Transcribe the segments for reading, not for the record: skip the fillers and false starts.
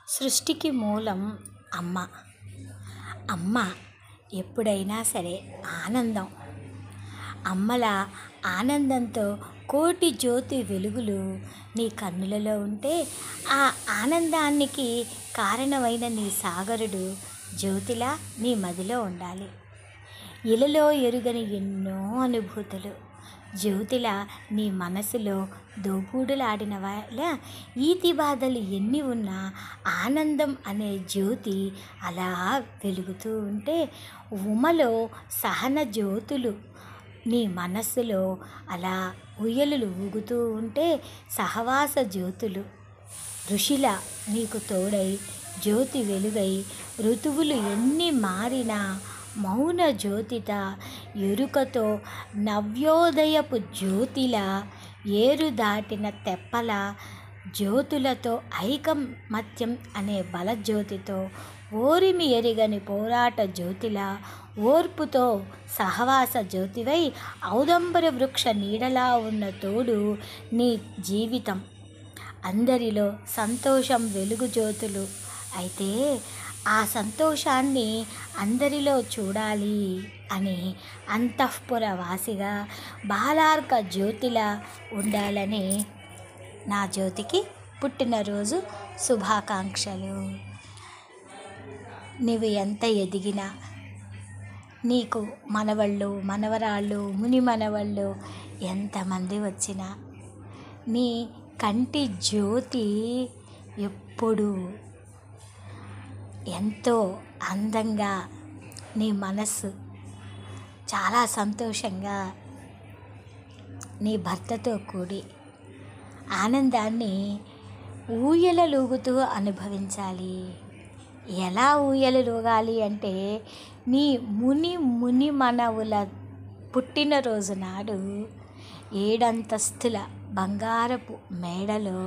సృష్టికి మూలం అమ్మ. అమ్మ ఎప్పుడైనా సరే ఆనందం. అమ్మల ఆనందంతో కోటి జ్యోతి వెలుగులు నీ కన్నులలో ఉంటే, ఆ ఆనందానికి కారణమైన నీ సాగరుడు జ్యోతిలా నీ మదిలో ఉండాలి. ఇలలో ఎరుగని ఎన్నో అనుభూతులు జ్యోతిలా నీ మనసులో దోబూడులాడిన వాళ్ళ ఈతి బాధలు ఎన్ని ఉన్నా ఆనందం అనే జ్యోతి అలా వెలుగుతూ ఉంటే, ఉమలో సహన జ్యోతులు నీ మనస్సులో అలా ఉయ్యలులు ఊగుతూ ఉంటే, సహవాస జ్యోతులు ఋషిల నీకు తోడై జ్యోతి వెలుగై, ఋతువులు ఎన్ని మారినా మౌన జ్యోతిత ఎరుకతో నవ్యోదయపు జ్యోతిల, ఏరు దాటిన తెప్పల జ్యోతులతో ఐకమత్యం అనే బలజ్యోతితో, ఓరిమి ఎరిగని పోరాట జ్యోతిల ఓర్పుతో సహవాస జ్యోతివై, ఔదంబర వృక్ష నీడలా ఉన్న తోడు నీ జీవితం. అందరిలో సంతోషం వెలుగు జ్యోతులు అయితే, ఆ సంతోషాన్ని అందరిలో చూడాలి అని అంతఃపుర వాసిగా బాలార్క జ్యోతిలా ఉండాలని నా జ్యోతికి పుట్టినరోజు శుభాకాంక్షలు. నీవు ఎంత ఎదిగినా, నీకు మనవళ్ళు మనవరాళ్ళు ముని మనవళ్ళు ఎంతమంది వచ్చినా, నీ కంటి జ్యోతి ఎప్పుడు ఎంతో అందంగా, నీ మనస్సు చాలా సంతోషంగా నీ భర్తతో కూడి ఆనందాన్ని ఊయలలూగుతూ అనుభవించాలి. ఎలా ఊయలలూగాలి అంటే, నీ ముని మనవుల పుట్టినరోజు నాడు 7 అంతస్తుల బంగారపు మేడలో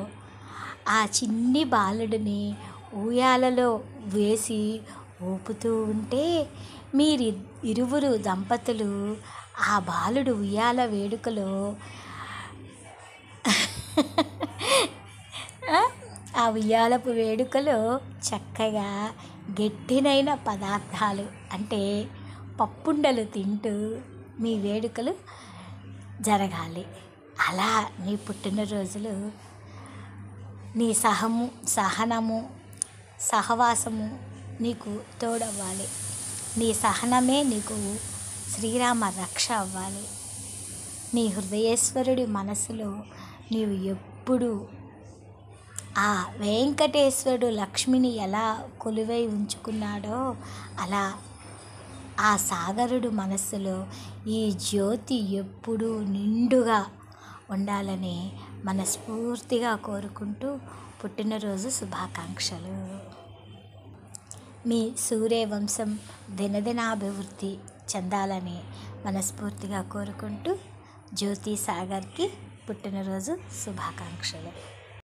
ఆ చిన్ని బాలుడిని ఊయాలలో వేసి ఊపుతూ ఉంటే, ఇరువురు దంపతులు ఆ బాలుడు ఉయ్యాల వేడుకలో ఆ ఉయ్యాలపు వేడుకలో చక్కగా గట్టినైన పదార్థాలు అంటే పప్పుండలు తింటూ మీ వేడుకలు జరగాలి. అలా నీ పుట్టినరోజులు నీ సహనము సహవాసము నీకు తోడవ్వాలి. నీ సహనమే నీకు శ్రీరామ రక్ష అవ్వాలి. నీ హృదయేశ్వరుడి మనసులో నీవు ఎప్పుడు ఆ వెంకటేశ్వరుడు లక్ష్మిని ఎలా కొలువై ఉంచుకున్నాడో, అలా ఆ సాగరుడు మనస్సులో ఈ జ్యోతి ఎప్పుడూ నిండుగా ఉండాలని మనస్ఫూర్తిగా కోరుకుంటూ పుట్టినరోజు శుభాకాంక్షలు. మీ సూర్యవంశం దినదినాభివృద్ధి చెందాలని మనస్ఫూర్తిగా కోరుకుంటూ జ్యోతి సాగర్కి పుట్టినరోజు శుభాకాంక్షలు.